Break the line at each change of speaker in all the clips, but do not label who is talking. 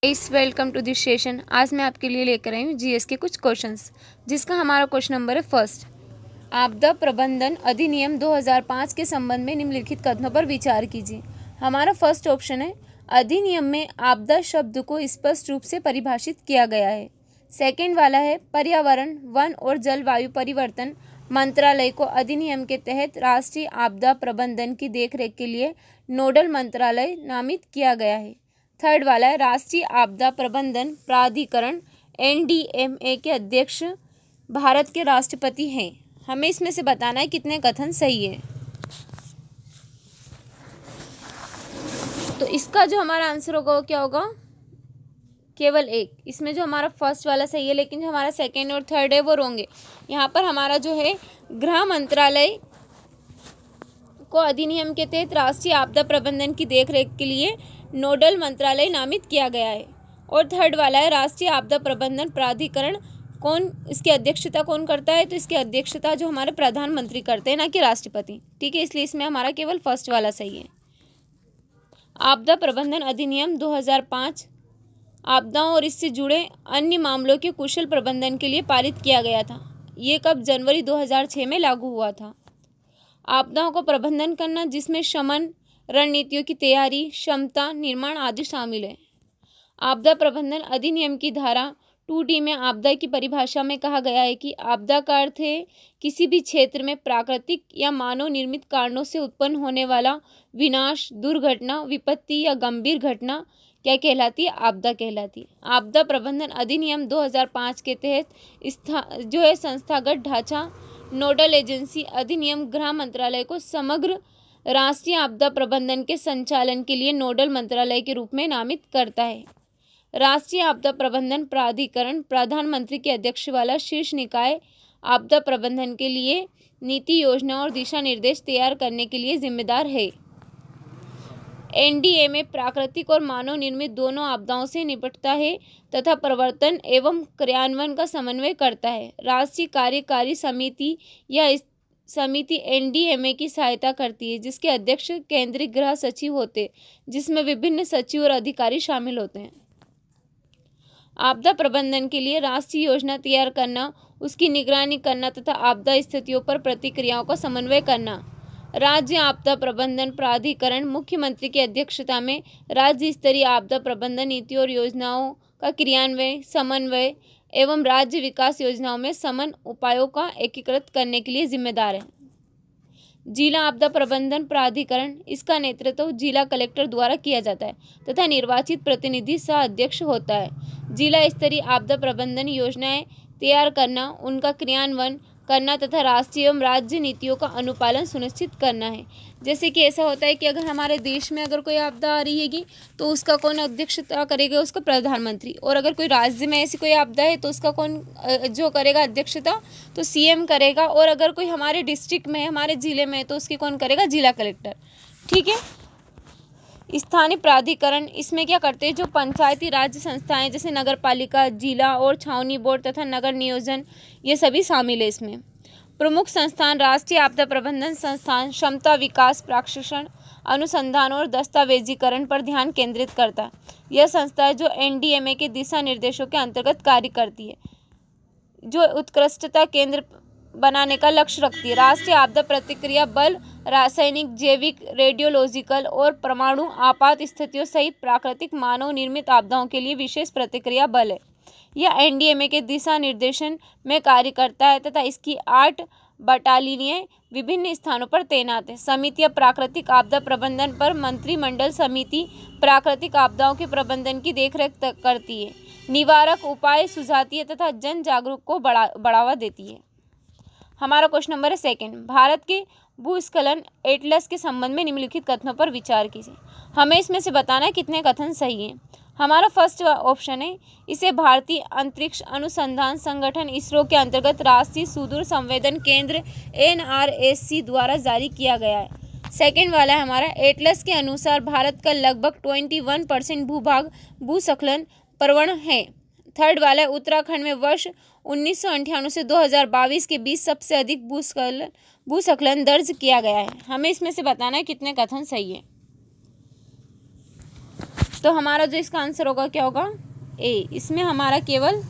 Welcome to this session. आज मैं आपके लिए लेकर आई हूँ जीएस के कुछ क्वेश्चंस, जिसका हमारा क्वेश्चन नंबर है फर्स्ट। आपदा प्रबंधन अधिनियम 2005 के संबंध में निम्नलिखित कथनों पर विचार कीजिए। हमारा फर्स्ट ऑप्शन है, अधिनियम में आपदा शब्द को स्पष्ट रूप से परिभाषित किया गया है। सेकेंड वाला है, पर्यावरण, वन और जलवायु परिवर्तन मंत्रालय को अधिनियम के तहत राष्ट्रीय आपदा प्रबंधन की देखरेख के लिए नोडल मंत्रालय नामित किया गया है। थर्ड वाला है, राष्ट्रीय आपदा प्रबंधन प्राधिकरण एनडीएमए के अध्यक्ष भारत के राष्ट्रपति हैं। हमें इसमें से बताना है कितने कथन सही है। तो इसका जो हमारा आंसर होगा वो क्या होगा, केवल एक। इसमें जो हमारा फर्स्ट वाला सही है, लेकिन जो हमारा सेकेंड और थर्ड है वो रॉन्ग है। यहाँ पर हमारा जो है, गृह मंत्रालय को अधिनियम के तहत राष्ट्रीय आपदा प्रबंधन की देखरेख के लिए नोडल मंत्रालय नामित किया गया है। और थर्ड वाला है, राष्ट्रीय आपदा प्रबंधन प्राधिकरण कौन, इसकी अध्यक्षता कौन करता है, तो इसकी अध्यक्षता जो हमारे प्रधानमंत्री करते हैं, ना कि राष्ट्रपति। ठीक है, इसलिए इसमें हमारा केवल फर्स्ट वाला सही है। आपदा प्रबंधन अधिनियम 2005 आपदाओं और इससे जुड़े अन्य मामलों के कुशल प्रबंधन के लिए पारित किया गया था। ये कब, जनवरी 2006 में लागू हुआ था। आपदाओं को प्रबंधन करना, जिसमें शमन रणनीतियों की तैयारी, क्षमता निर्माण आदि शामिल है। आपदा प्रबंधन अधिनियम की धारा 2D में आपदा की परिभाषा में कहा गया है कि आपदा का अर्थ है किसी भी क्षेत्र में प्राकृतिक या मानव निर्मित कारणों से उत्पन्न होने वाला विनाश, दुर्घटना, विपत्ति या गंभीर घटना क्या कहलाती है, आपदा कहलाती है। आपदा प्रबंधन अधिनियम 2005 के तहत जो है संस्थागत ढांचा, नोडल एजेंसी अधिनियम गृह मंत्रालय को समग्र राष्ट्रीय आपदा प्रबंधन के संचालन के लिए नोडल मंत्रालय के रूप में नामित करता है। राष्ट्रीय आपदा प्रबंधन प्राधिकरण प्रधानमंत्री के अध्यक्ष वाला शीर्ष निकाय आपदा प्रबंधन के लिए नीति, योजना और दिशा निर्देश तैयार करने के लिए जिम्मेदार है। एनडीएमए प्राकृतिक और मानव निर्मित दोनों आपदाओं से निपटता है तथा प्रवर्तन एवं क्रियान्वयन का समन्वय करता है। राष्ट्रीय कार्यकारी समिति या समिति एनडीएमए की सहायता करती है, जिसके अध्यक्ष केंद्रीय गृह सचिव होते, जिसमें विभिन्न सचिव और अधिकारी शामिल होते हैं। आपदा प्रबंधन के लिए राष्ट्रीय योजना तैयार करना, उसकी निगरानी करना तथा आपदा स्थितियों पर प्रतिक्रियाओं का समन्वय करना। राज्य आपदा प्रबंधन प्राधिकरण मुख्यमंत्री की अध्यक्षता में राज्य स्तरीय आपदा प्रबंधन नीति और योजनाओं का क्रियान्वयन, समन्वय एवं राज्य विकास योजनाओं में समन उपायों का एकीकृत करने के लिए जिम्मेदार है। जिला आपदा प्रबंधन प्राधिकरण, इसका नेतृत्व जिला कलेक्टर द्वारा किया जाता है तथा निर्वाचित प्रतिनिधि सह अध्यक्ष होता है। जिला स्तरीय आपदा प्रबंधन योजनाएं तैयार करना, उनका क्रियान्वयन करना तथा राष्ट्रीय एवं राज्य नीतियों का अनुपालन सुनिश्चित करना है। जैसे कि ऐसा होता है कि अगर हमारे देश में अगर कोई आपदा आ रही हैगी तो उसका कौन अध्यक्षता करेगा, उसका प्रधानमंत्री। और अगर कोई राज्य में ऐसी कोई आपदा है तो उसका कौन जो करेगा अध्यक्षता, तो सीएम करेगा। और अगर कोई हमारे डिस्ट्रिक्ट में, हमारे ज़िले में, तो उसकी कौन करेगा, जिला कलेक्टर। ठीक है। स्थानीय प्राधिकरण, इसमें क्या करते हैं, जो पंचायती राज्य संस्थाएं जैसे नगर पालिका, जिला और छावनी बोर्ड तथा नगर नियोजन, ये सभी शामिल है इसमें। प्रमुख संस्थान राष्ट्रीय आपदा प्रबंधन संस्थान क्षमता विकास, प्रशिक्षण, अनुसंधान और दस्तावेजीकरण पर ध्यान केंद्रित करता है। यह संस्था है जो एनडीएमए के दिशा निर्देशों के अंतर्गत कार्य करती है, जो उत्कृष्टता केंद्र बनाने का लक्ष्य रखती है। राष्ट्रीय आपदा प्रतिक्रिया बल रासायनिक, जैविक, रेडियोलॉजिकल और परमाणु आपात स्थितियों सहित प्राकृतिक, मानव निर्मित आपदाओं के लिए विशेष प्रतिक्रिया बल है। यह एनडीएमए के दिशा निर्देशन में कार्य करता है तथा इसकी 8 बटालियनें विभिन्न स्थानों पर तैनात है। समितियां प्राकृतिक आपदा प्रबंधन पर मंत्रिमंडल समिति प्राकृतिक आपदाओं के प्रबंधन की देखरेख करती है, निवारक उपाय सुझाती है तथा जन जागरूक को बढ़ावा देती है। हमारा क्वेश्चन नंबर है सेकंड। भारत के भूस्खलन एटलस के संबंध में निम्नलिखित कथनों पर विचार कीजिए। हमें इसमें से बताना है कितने कथन सही हैं। हमारा फर्स्ट ऑप्शन है, इसे भारतीय अंतरिक्ष अनुसंधान संगठन इसरो के अंतर्गत राष्ट्रीय सुदूर संवेदन केंद्र NRSC द्वारा जारी किया गया है। सेकेंड वाला है हमारा, एटलस के अनुसार भारत का लगभग 21% भूभाग भूस्खलन प्रवण है। थर्ड वाला है, उत्तराखंड में वर्ष 1998 से 2022 के बीच सबसे अधिक भूस्खलन दर्ज किया गया है। हमें इसमें से बताना है कितने कथन सही है। तो हमारा जो इसका आंसर होगा क्या होगा, ए। इसमें हमारा केवल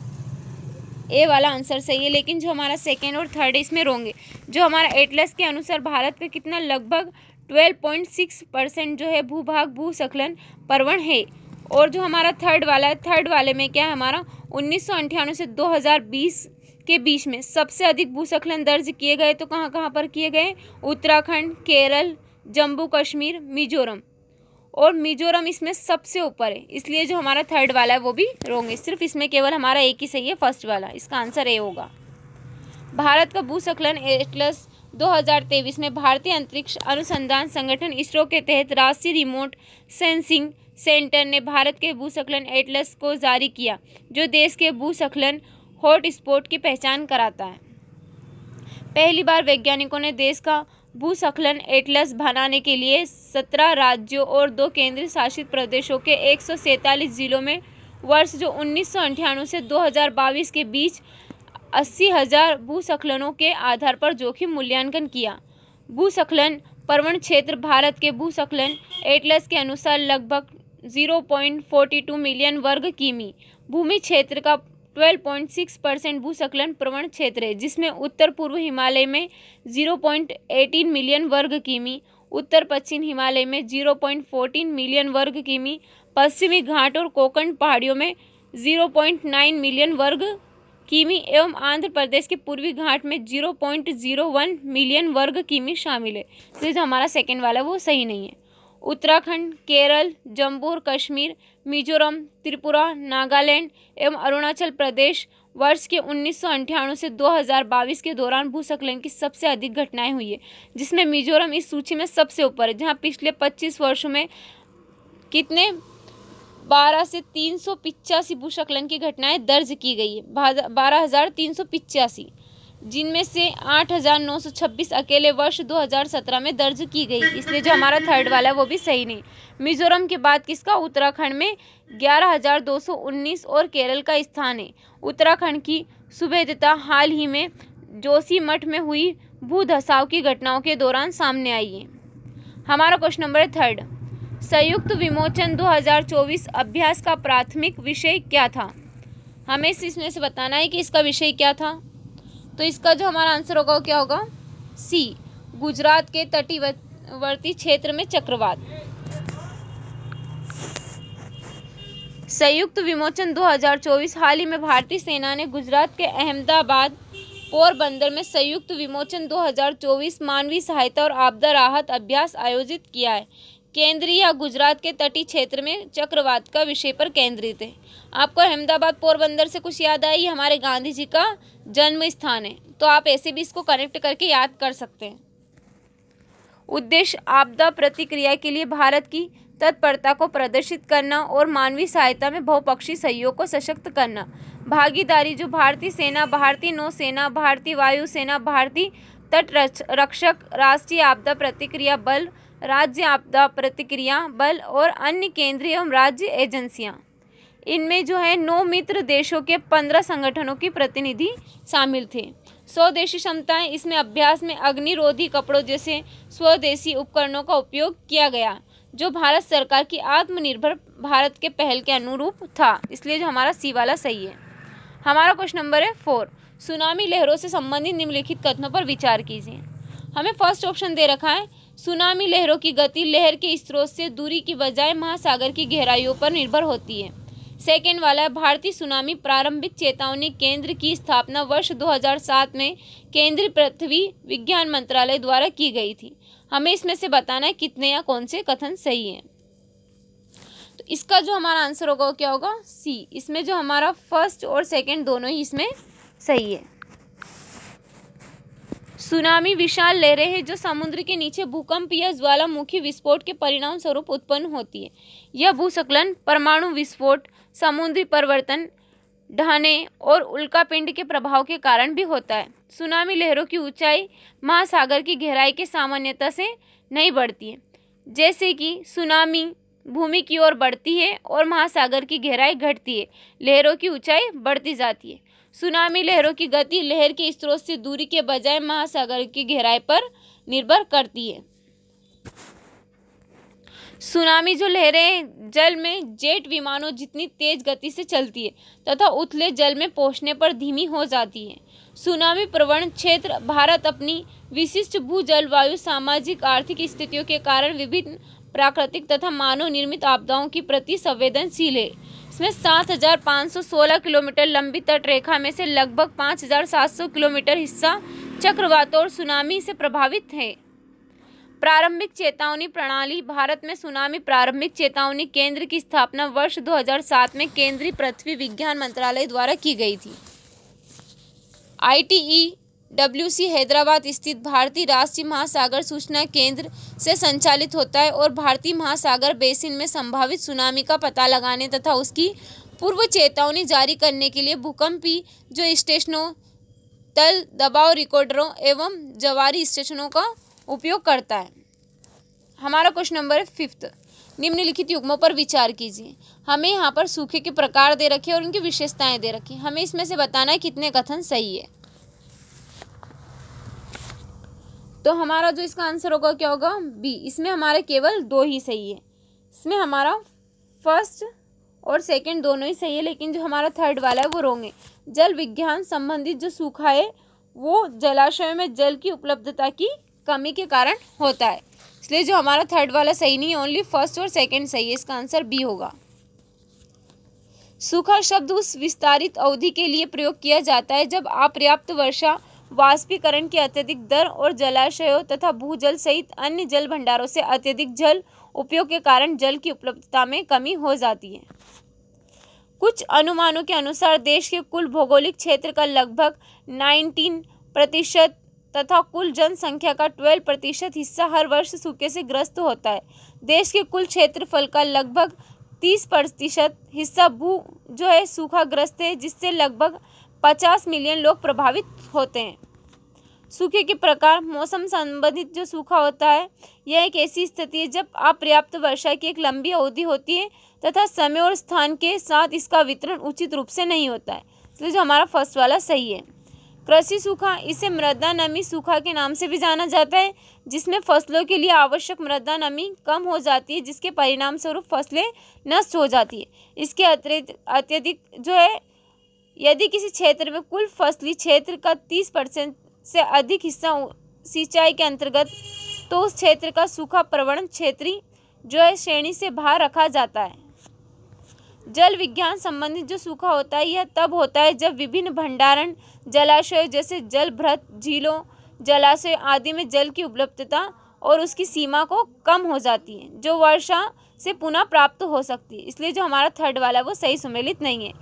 ए वाला आंसर सही है, लेकिन जो हमारा सेकेंड और थर्ड इसमें रॉन्ग है। जो हमारा एटलस के अनुसार भारत का कितना लगभग 12.6% जो है भूभाग भूस्खलन प्रवण है। और जो हमारा थर्ड वाला है, थर्ड वाले में क्या है हमारा 1998 से 2020 के बीच में सबसे अधिक भूस्खलन दर्ज किए गए। तो कहाँ कहाँ पर किए गए, उत्तराखंड, केरल, जम्मू कश्मीर, मिजोरम। और मिजोरम इसमें सबसे ऊपर है, इसलिए जो हमारा थर्ड वाला है वो भी रॉन्ग है। सिर्फ इसमें केवल हमारा एक ही सही है, फर्स्ट वाला। इसका आंसर ए होगा। भारत का भूस्खलन एटलस 2023 में भारतीय अंतरिक्ष अनुसंधान संगठन इसरो के तहत राष्ट्रीय रिमोट सेंसिंग सेंटर ने भारत के भूस्खलन एटलस को जारी किया, जो देश के भूस्खलन हॉटस्पॉट की पहचान कराता है। पहली बार वैज्ञानिकों ने देश का भूस्खलन एटलस बनाने के लिए 17 राज्यों और 2 केंद्र शासित प्रदेशों के 147 जिलों में वर्ष जो 1998 से 2022 के बीच 80,000 भूस्खलनों के आधार पर जोखिम मूल्यांकन किया। भूस्खलन प्रवण क्षेत्र भारत के भूस्खलन एटलस के अनुसार लगभग 0.42 मिलियन वर्ग किमी भूमि क्षेत्र का 12.6% भूस्खलन प्रवण क्षेत्र है, जिसमें उत्तर पूर्व हिमालय में 0.18 मिलियन वर्ग किमी, उत्तर पश्चिम हिमालय में 0.14 मिलियन वर्ग किमी, पश्चिमी घाट और कोंकण पहाड़ियों में 0.9 मिलियन वर्ग किमी एवं आंध्र प्रदेश के पूर्वी घाट में 0.01 मिलियन वर्ग किमी शामिल है। तो जो हमारा सेकेंड वाला वो सही नहीं है। उत्तराखंड, केरल, जम्मू और कश्मीर, मिजोरम, त्रिपुरा, नागालैंड एवं अरुणाचल प्रदेश वर्ष के 1998 से 2022 के दौरान भूस्खलन की सबसे अधिक घटनाएं हुई है, जिसमें मिजोरम इस सूची में सबसे ऊपर है, जहां पिछले 25 वर्षों में कितने 12 से 385 भूस्खलन की घटनाएं दर्ज की गई है, 12,385, जिनमें से 8,926 अकेले वर्ष 2017 में दर्ज की गई। इसलिए जो हमारा थर्ड वाला है वो भी सही नहीं। मिजोरम के बाद किसका, उत्तराखंड में 11,219 और केरल का स्थान है। उत्तराखंड की सुभेद्यता हाल ही में जोशीमठ में हुई भूधसाव की घटनाओं के दौरान सामने आई है। हमारा क्वेश्चन नंबर है थर्ड, संयुक्त विमोचन 2024 अभ्यास का प्राथमिक विषय क्या था। हमें इसमें से बताना है कि इसका विषय क्या था। तो इसका जो हमारा आंसर होगा वो क्या होगा, सी, गुजरात के तटीवर्ती क्षेत्र में चक्रवात। संयुक्त विमोचन 2024 हाल ही में भारतीय सेना ने गुजरात के अहमदाबाद पोरबंदर में संयुक्त विमोचन 2024 मानवीय सहायता और आपदा राहत अभ्यास आयोजित किया है। केंद्रीय या गुजरात के तटीय क्षेत्र में चक्रवात का विषय पर केंद्रित है। आपको अहमदाबाद पोरबंदर से कुछ याद आई, हमारे गांधी जी का जन्म स्थान है, तो आप ऐसे भी इसको कनेक्ट करके याद कर सकते हैं। उद्देश्य आपदा प्रतिक्रिया के लिए भारत की तत्परता को प्रदर्शित करना और मानवीय सहायता में बहुपक्षीय सहयोग को सशक्त करना। भागीदारी जो भारतीय सेना, भारतीय नौसेना, भारतीय वायुसेना, भारतीय तट रक्षक, राष्ट्रीय आपदा प्रतिक्रिया बल, राज्य आपदा प्रतिक्रिया बल और अन्य केंद्रीय एवं राज्य एजेंसियां। इनमें जो है 9 मित्र देशों के 15 संगठनों की प्रतिनिधि शामिल थे। स्वदेशी क्षमताएं, इसमें अभ्यास में अग्निरोधी कपड़ों जैसे स्वदेशी उपकरणों का उपयोग किया गया, जो भारत सरकार की आत्मनिर्भर भारत के पहल के अनुरूप था। इसलिए जो हमारा सी वाला सही है। हमारा क्वेश्चन नंबर है 4, सुनामी लहरों से संबंधित निम्नलिखित कथनों पर विचार कीजिए। हमें फर्स्ट ऑप्शन दे रखा है, सुनामी लहरों की गति लहर के स्रोत से दूरी की बजाय महासागर की गहराइयों पर निर्भर होती है। सेकेंड वाला है, भारतीय सुनामी प्रारंभिक चेतावनी केंद्र की स्थापना वर्ष 2007 में केंद्रीय पृथ्वी विज्ञान मंत्रालय द्वारा की गई थी। हमें इसमें से बताना है कितने या कौन से कथन सही हैं। तो इसका जो हमारा आंसर होगा वो क्या होगा, सी। इसमें जो हमारा फर्स्ट और सेकंड दोनों ही इसमें सही है। सुनामी विशाल लहरें हैं जो समुद्र के नीचे भूकंप या ज्वालामुखी विस्फोट के परिणाम स्वरूप उत्पन्न होती है। यह भूस्खलन, परमाणु विस्फोट, समुद्री परिवर्तन, ढहाने और उल्कापिंड के प्रभाव के कारण भी होता है। सुनामी लहरों की ऊंचाई महासागर की गहराई के सामान्यता से नहीं बढ़ती है। जैसे कि सुनामी भूमि की ओर बढ़ती है और महासागर की गहराई घटती है, लहरों की ऊंचाई बढ़ती जाती है। सुनामी लहरों की गति लहर के स्रोत से दूरी के बजाय महासागर की गहराई पर निर्भर करती है। सुनामी जो लहरें जल में जेट विमानों जितनी तेज गति से चलती है तथा उथले जल में पहुंचने पर धीमी हो जाती है। सुनामी प्रवण क्षेत्र भारत अपनी विशिष्ट भू जलवायु, सामाजिक आर्थिक स्थितियों के कारण विभिन्न प्राकृतिक तथा मानव निर्मित आपदाओं के प्रति संवेदनशील है। इसमें 7,516 किलोमीटर लंबी तटरेखा में से लगभग 5,700 किलोमीटर हिस्सा चक्रवातों और सुनामी से प्रभावित है। प्रारंभिक चेतावनी प्रणाली। भारत में सुनामी प्रारंभिक चेतावनी केंद्र की स्थापना वर्ष 2007 में केंद्रीय पृथ्वी विज्ञान मंत्रालय द्वारा की गई थी। ITEWC हैदराबाद स्थित भारतीय राष्ट्रीय महासागर सूचना केंद्र से संचालित होता है और भारतीय महासागर बेसिन में संभावित सुनामी का पता लगाने तथा उसकी पूर्व चेतावनी जारी करने के लिए भूकंपी जो स्टेशनों, तल दबाव रिकॉर्डरों एवं जवारी स्टेशनों का उपयोग करता है। हमारा क्वेश्चन नंबर है 5th। निम्नलिखित युग्मों पर विचार कीजिए। हमें यहाँ पर सूखे के प्रकार दे रखे और उनकी विशेषताएं दे रखी। हमें इसमें से बताना है कितने कथन सही है। तो हमारा जो इसका आंसर होगा क्या होगा? बी। इसमें हमारे केवल 2 ही सही है। इसमें हमारा फर्स्ट और सेकंड दोनों ही सही है, लेकिन जो हमारा थर्ड वाला है वो रॉन्ग है। जल विज्ञान संबंधित जो सूखा है वो जलाशयों में जल की उपलब्धता की कमी के कारण होता है, इसलिए जो हमारा थर्ड वाला सही नहीं है, ओनली फर्स्ट और सेकंड सही है। इसका आंसर बी होगा। सूखा शब्द उस विस्तारित अवधि के लिए प्रयोग किया जाता है जब अपर्याप्त वर्षा, वाष्पीकरण की अत्यधिक दर और जलाशयों तथा भूजल सहित अन्य जल भंडारों से अत्यधिक जल उपयोग के कारण जल की उपलब्धता में कमी हो जाती है। कुछ अनुमानों के अनुसार देश के कुल भौगोलिक क्षेत्र का लगभग 19% तथा कुल जनसंख्या का 12% हिस्सा हर वर्ष सूखे से ग्रस्त होता है। देश के कुल क्षेत्रफल का लगभग 30% हिस्सा जो है सूखाग्रस्त है, जिससे लगभग 50 मिलियन लोग प्रभावित होते हैं। सूखे के प्रकार। मौसम संबंधित जो सूखा होता है यह एक ऐसी स्थिति है जब अपर्याप्त वर्षा की एक लंबी अवधि होती है तथा समय और स्थान के साथ इसका वितरण उचित रूप से नहीं होता है, इसलिए जो हमारा फर्स्ट वाला सही है। कृषि सूखा। इसे मृदा नमी सूखा के नाम से भी जाना जाता है, जिसमें फसलों के लिए आवश्यक मृदा नमी कम हो जाती है, जिसके परिणाम स्वरूप फसलें नष्ट हो जाती है। इसके अत्यधिक जो है, यदि किसी क्षेत्र में कुल फसली क्षेत्र का 30% से अधिक हिस्सा सिंचाई के अंतर्गत, तो उस क्षेत्र का सूखा प्रवण क्षेत्रीय जो है श्रेणी से बाहर रखा जाता है। जल विज्ञान संबंधित जो सूखा होता है यह तब होता है जब विभिन्न भंडारण जलाशय जैसे जलभृत, झीलों, जलाशय आदि में जल की उपलब्धता और उसकी सीमा को कम हो जाती है, जो वर्षा से पुनः प्राप्त हो सकती है, इसलिए जो हमारा थर्ड वाला वो सही सम्मिलित नहीं है।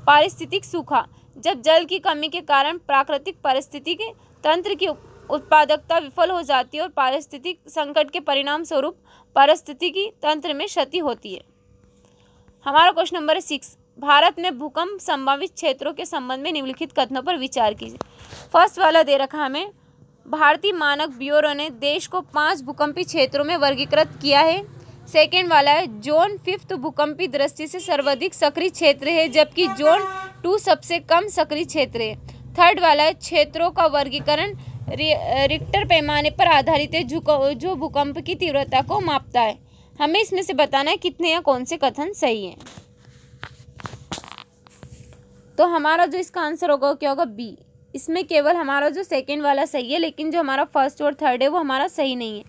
पारिस्थितिक सूखा। जब जल की कमी के कारण प्राकृतिक पारिस्थितिक तंत्र की उत्पादकता विफल हो जाती है और पारिस्थितिक संकट के परिणाम स्वरूप पारिस्थितिकी तंत्र में क्षति होती है। हमारा क्वेश्चन नंबर 6। भारत में भूकंप संभावित क्षेत्रों के संबंध में निम्नलिखित कथनों पर विचार कीजिए। फर्स्ट वाला दे रखा हमें, भारतीय मानक ब्यूरो ने देश को 5 भूकंपी क्षेत्रों में वर्गीकृत किया है। सेकेंड वाला है, जोन 5 भूकंपी दृष्टि से सर्वाधिक सक्रिय क्षेत्र है, जबकि जोन 2 सबसे कम सक्रिय क्षेत्र है। थर्ड वाला है, क्षेत्रों का वर्गीकरण रिक्टर पैमाने पर आधारित है, जो भूकंप की तीव्रता को मापता है। हमें इसमें से बताना है कितने या कौन से कथन सही हैं। तो हमारा जो इसका आंसर होगा क्या होगा? बी। इसमें केवल हमारा जो सेकंड वाला सही है, लेकिन जो हमारा फर्स्ट और थर्ड है वो हमारा सही नहीं है।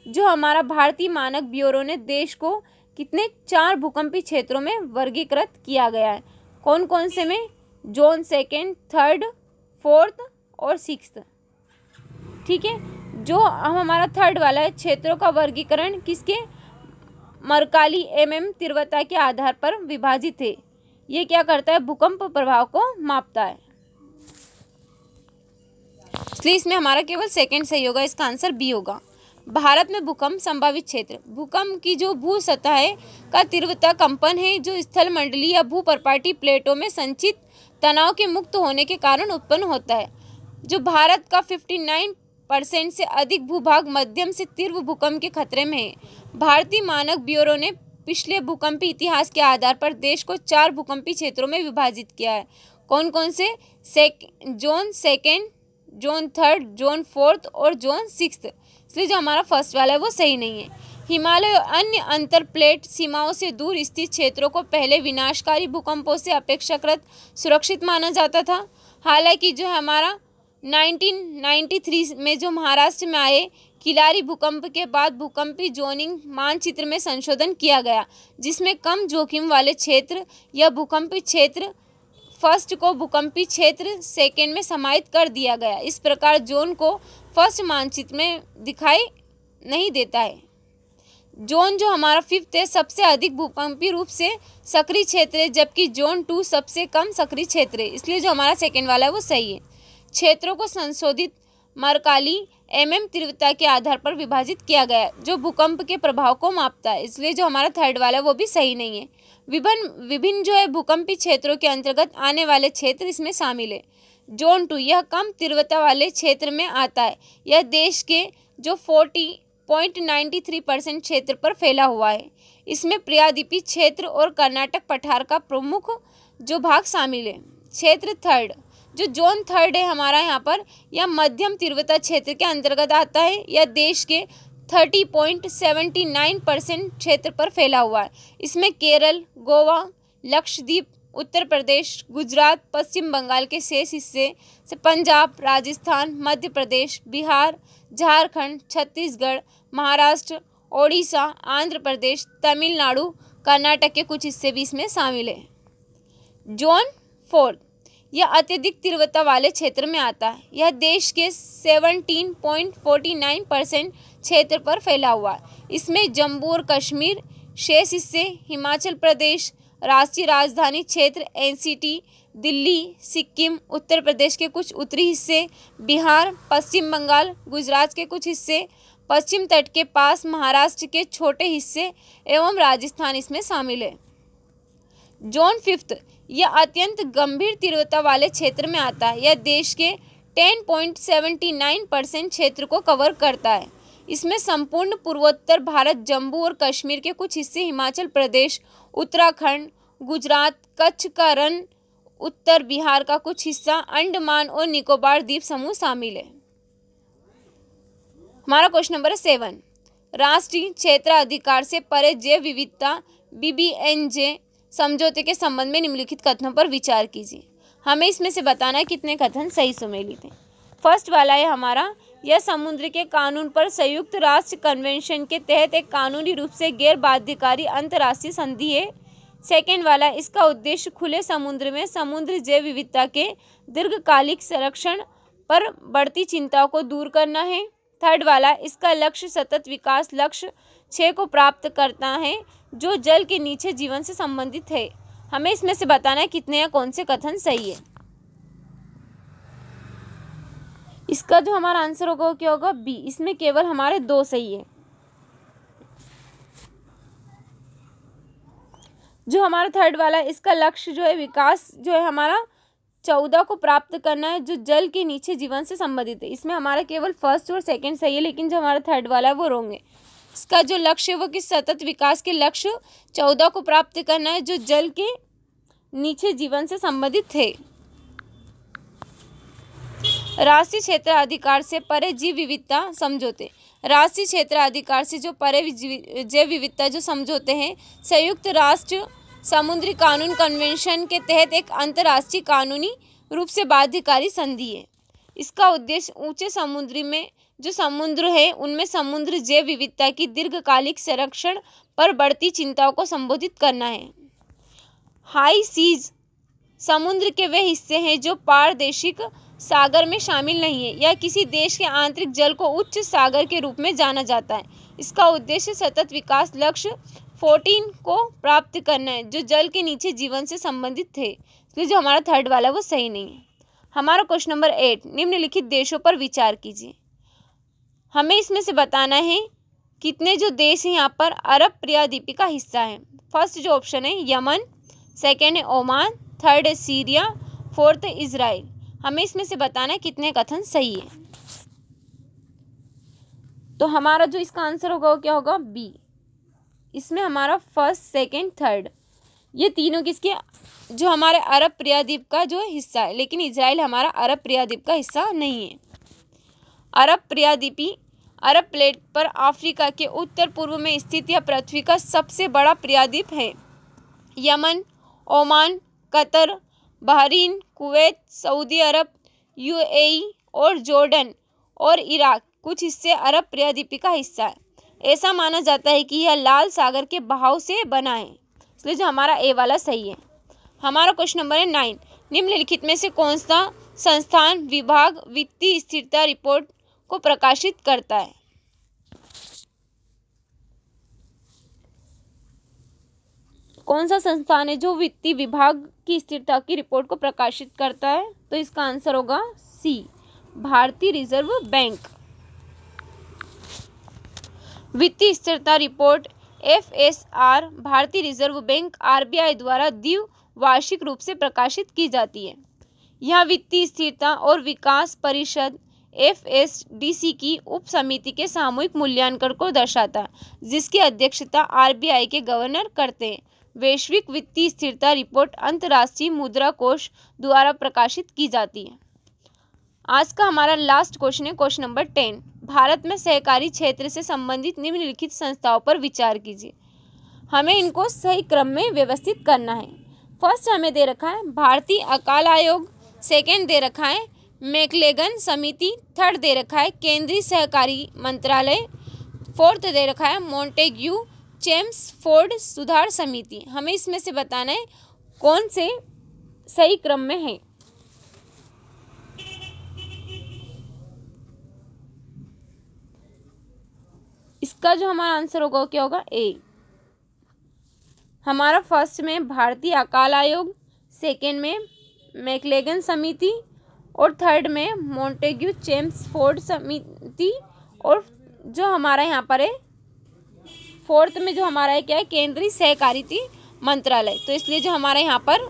जो हमारा भारतीय मानक ब्यूरो ने देश को कितने 4 भूकंपी क्षेत्रों में वर्गीकृत किया गया है। कौन कौन से में? जोन 2, 3, 4 और 6। ठीक है, जो हमारा थर्ड वाला है, क्षेत्रों का वर्गीकरण किसके? मरकाली तीव्रता के आधार पर विभाजित है। ये क्या करता है? भूकंप प्रभाव को मापता है, इसलिए इसमें हमारा केवल सेकंड सही होगा। इसका आंसर बी होगा। भारत में भूकंप संभावित क्षेत्र। भूकंप की जो भू सतह है का तीव्रता कंपन है, जो स्थल मंडलीय या भूपर्पाटी प्लेटों में संचित तनाव के मुक्त होने के कारण उत्पन्न होता है। जो भारत का 59% से अधिक भूभाग मध्यम से तीव्र भूकंप के खतरे में है। भारतीय मानक ब्यूरो ने पिछले भूकंपी इतिहास के आधार पर देश को 4 भूकंपी क्षेत्रों में विभाजित किया है। कौन कौन से? जोन 2, जोन 3, जोन 4 और जोन 6। इसलिए जो हमारा फर्स्ट वाला है वो सही नहीं है। हिमालय और अन्य अंतर प्लेट सीमाओं से दूर स्थित क्षेत्रों को पहले विनाशकारी भूकंपों से अपेक्षाकृत सुरक्षित माना जाता था। हालांकि जो हमारा 1993 में जो महाराष्ट्र में आए किलारी भूकंप के बाद भूकंपी जोनिंग मानचित्र में संशोधन किया गया, जिसमें कम जोखिम वाले क्षेत्र या भूकंपी क्षेत्र फर्स्ट को भूकंपी क्षेत्र सेकेंड में समाहित कर दिया गया। इस प्रकार जोन को फर्स्ट मानचित्र में दिखाई नहीं देता है। जोन जो हमारा फिफ्थ है सबसे अधिक भूकंपी रूप से सक्रिय क्षेत्र है, जबकि जोन 2 सबसे कम सक्रिय क्षेत्र है, इसलिए जो हमारा सेकेंड वाला है वो सही है। क्षेत्रों को संशोधित मरकाली तीव्रता के आधार पर विभाजित किया गया जो भूकंप के प्रभाव को मापता है, इसलिए जो हमारा थर्ड वाला है वो भी सही नहीं है। विभिन्न जो है भूकंपी क्षेत्रों के अंतर्गत आने वाले क्षेत्र इसमें शामिल है। जोन 2 यह कम तीव्रता वाले क्षेत्र में आता है। यह देश के जो 40.93% क्षेत्र पर फैला हुआ है। इसमें प्रायद्वीपीय क्षेत्र और कर्नाटक पठार का प्रमुख जो भाग शामिल है। क्षेत्र थर्ड जो जोन थर्ड है हमारा यहाँ पर यह मध्यम तीव्रता क्षेत्र के अंतर्गत आता है। यह देश के 30.79% क्षेत्र पर फैला हुआ है। इसमें केरल, गोवा, लक्षद्वीप, उत्तर प्रदेश, गुजरात, पश्चिम बंगाल के शेष हिस्से से पंजाब, राजस्थान, मध्य प्रदेश, बिहार, झारखंड, छत्तीसगढ़, महाराष्ट्र, ओडिशा, आंध्र प्रदेश, तमिलनाडु, कर्नाटक के कुछ हिस्से भी इसमें शामिल है। जोन 4 यह अत्यधिक तीव्रता वाले क्षेत्र में आता है। यह देश के 17.49% क्षेत्र पर फैला हुआ है। इसमें जम्मू और कश्मीर, शेष हिस्से, हिमाचल प्रदेश, राष्ट्रीय राजधानी क्षेत्र NCT, दिल्ली, सिक्किम, उत्तर प्रदेश के कुछ उत्तरी हिस्से, बिहार, पश्चिम बंगाल, गुजरात के कुछ हिस्से, पश्चिम तट के पास महाराष्ट्र के छोटे हिस्से एवं राजस्थान इसमें शामिल है। जोन 5 यह अत्यंत गंभीर तीव्रता वाले क्षेत्र में आता है। यह देश के 10.79% क्षेत्र को कवर करता है। इसमें संपूर्ण पूर्वोत्तर भारत, जम्मू और कश्मीर के कुछ हिस्से, हिमाचल प्रदेश, उत्तराखंड, गुजरात, कच्छ का रण, उत्तर बिहार का कुछ हिस्सा, अंडमान और निकोबार द्वीप समूह शामिल है। हमारा क्वेश्चन नंबर 7 राष्ट्रीय क्षेत्राधिकार से परे जैव विविधता BBNJ समझौते के संबंध में निम्नलिखित कथनों पर विचार कीजिए। हमें इसमें से बताना है कितने कथन सही सुमेलित हैं। फर्स्ट वाला है हमारा यह समुद्र के कानून पर संयुक्त राष्ट्र कन्वेंशन के तहत एक कानूनी रूप से गैर बाध्यकारी अंतर्राष्ट्रीय संधि है। सेकेंड वाला इसका उद्देश्य खुले समुद्र में समुद्र जैव विविधता के दीर्घकालिक संरक्षण पर बढ़ती चिंताओं को दूर करना है। थर्ड वाला इसका लक्ष्य सतत विकास लक्ष्य 6 को प्राप्त करना है जो जल के नीचे जीवन से संबंधित है। हमें इसमें से बताना है कितने या कौन से कथन सही है। इसका जो हमारा आंसर होगा वो क्या होगा बी। इसमें केवल हमारे 2 सही है। जो हमारा थर्ड वाला इसका लक्ष्य जो है विकास जो है हमारा 14 को प्राप्त करना है जो जल के नीचे जीवन से संबंधित है। इसमें हमारा केवल फर्स्ट और सेकंड सही है, लेकिन जो हमारा थर्ड वाला है वो रॉन्ग है। इसका जो लक्ष्य है वो किस सतत विकास के लक्ष्य 14 को प्राप्त करना है जो जल के नीचे जीवन से संबंधित है। राष्ट्रीय क्षेत्राधिकार से परे जीव विविधता समझौते। राष्ट्रीय क्षेत्राधिकार से जो परे जैव विविधता जो समझौते हैं संयुक्त राष्ट्र समुद्री कानून कन्वेंशन के तहत एक अंतर्राष्ट्रीय कानूनी रूप से बाध्यकारी संधि है। इसका उद्देश्य ऊंचे समुद्री में जो समुद्र है उनमें समुद्र जैव विविधता की दीर्घकालिक संरक्षण पर बढ़ती चिंताओं को संबोधित करना है। हाई सीज समुद्र के वे हिस्से हैं जो पारदेशिक सागर में शामिल नहीं है या किसी देश के आंतरिक जल को उच्च सागर के रूप में जाना जाता है। इसका उद्देश्य सतत विकास लक्ष्य 14 को प्राप्त करना है जो जल के नीचे जीवन से संबंधित है। इसलिए जो हमारा थर्ड वाला वो सही नहीं है। हमारा क्वेश्चन नंबर 8 निम्नलिखित देशों पर विचार कीजिए। हमें इसमें से बताना है कितने जो देश हैं यहाँ पर अरब प्रायद्वीप का हिस्सा है। फर्स्ट जो ऑप्शन है यमन, सेकेंड है ओमान, थर्ड है सीरिया, फोर्थ है इजराइल। हमें इसमें से बताना है कितने कथन सही है। तो हमारा जो इसका आंसर होगा वो क्या होगा बी। इसमें हमारा फर्स्ट सेकेंड थर्ड ये तीनों किसके जो हमारे अरब प्रायद्वीप का जो हिस्सा है, लेकिन इजराइल हमारा अरब प्रायद्वीप का हिस्सा नहीं है। अरब प्रायद्वीपी अरब प्लेट पर अफ्रीका के उत्तर पूर्व में स्थित यह पृथ्वी का सबसे बड़ा प्रायद्वीप है। Yemen, Oman, Qatar, Bahrain, Kuwait, Saudi Arab, UAE और जॉर्डन और इराक कुछ हिस्से अरब प्रायद्वीप का हिस्सा है। ऐसा माना जाता है कि यह लाल सागर के बहाव से बना है, इसलिए जो हमारा ए वाला सही है। हमारा क्वेश्चन नंबर है 9। निम्नलिखित में से कौन सा संस्थान विभाग वित्तीय स्थिरता रिपोर्ट को प्रकाशित करता है? कौन सा संस्थान है जो वित्तीय विभाग की स्थिरता की रिपोर्ट को प्रकाशित करता है? तो इसका आंसर होगा सी, भारतीय रिजर्व बैंक। वित्तीय स्थिरता रिपोर्ट एफएसआर भारतीय रिजर्व बैंक आरबीआई द्वारा द्विवार्षिक रूप से प्रकाशित की जाती है। यह वित्तीय स्थिरता और विकास परिषद एफएसडीसी की उप समिति के सामूहिक मूल्यांकन को दर्शाता है, जिसकी अध्यक्षता आरबीआई के गवर्नर करते हैं। वैश्विक वित्तीय स्थिरता रिपोर्ट अंतर्राष्ट्रीय मुद्रा कोष द्वारा प्रकाशित की जाती है। आज का हमारा लास्ट क्वेश्चन है क्वेश्चन नंबर 10। भारत में सहकारी क्षेत्र से संबंधित निम्नलिखित संस्थाओं पर विचार कीजिए। हमें इनको सही क्रम में व्यवस्थित करना है। फर्स्ट हमें दे रखा है भारतीय अकाल आयोग, सेकेंड दे रखा है मैकलेगन समिति, थर्ड दे रखा है केंद्रीय सहकारी मंत्रालय, फोर्थ दे रखा है मॉन्टेग्यू चेम्सफोर्ड सुधार समिति। हमें इसमें से बताना है कौन से सही क्रम में है। इसका जो हमारा आंसर होगा क्या होगा? ए। हमारा फर्स्ट में भारतीय अकाल आयोग, सेकेंड में मैकलेगन समिति और थर्ड में मॉन्टेग्यू चेम्सफोर्ड समिति, और जो हमारा यहाँ पर है फोर्थ में जो हमारा है क्या है? केंद्रीय सहकारिता मंत्रालय। तो इसलिए जो हमारा यहाँ पर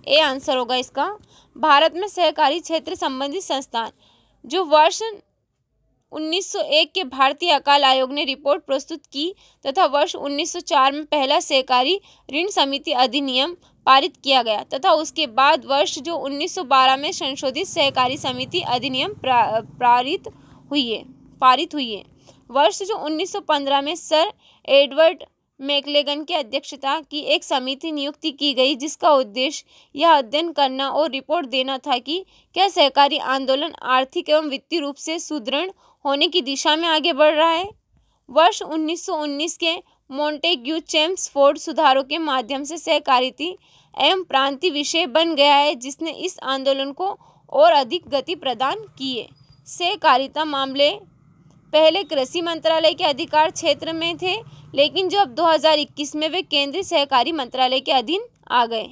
ए आंसर होगा इसका। भारत में सहकारी क्षेत्र संबंधित संस्थान जो वर्ष 1901 के भारतीय अकाल आयोग ने रिपोर्ट प्रस्तुत की तथा वर्ष 1904 में पहला सहकारी ऋण समिति अधिनियम पारित किया गया तथा उसके बाद वर्ष जो 1912 में संशोधित सहकारी समिति अधिनियम पारित हुई है। वर्ष जो 1915 में सर एडवर्ड मैकलेगन की अध्यक्षता की एक समिति नियुक्ति की गई, जिसका उद्देश्य यह अध्ययन करना और रिपोर्ट देना था कि क्या सहकारी आंदोलन आर्थिक एवं वित्तीय रूप से सुदृढ़ होने की दिशा में आगे बढ़ रहा है। वर्ष 1919 के मॉन्टेग्यू चेम्सफोर्ड सुधारों के माध्यम से सहकारिता एवं प्रांतीय विषय बन गया है, जिसने इस आंदोलन को और अधिक गति प्रदान की है। सहकारिता मामले पहले कृषि मंत्रालय के अधिकार क्षेत्र में थे, लेकिन जो अब 2021 में वे केंद्रीय सहकारी मंत्रालय के अधीन आ गए।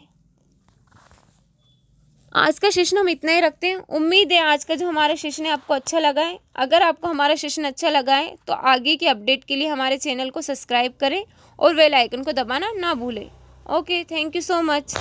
आज का सेशन हम इतना ही रखते हैं। उम्मीद है आज का जो हमारा सेशन है आपको अच्छा लगा है। अगर आपको हमारा सेशन अच्छा लगा है तो आगे की अपडेट के लिए हमारे चैनल को सब्सक्राइब करें और बेल आइकन को दबाना ना भूलें। Okay, thank you so much.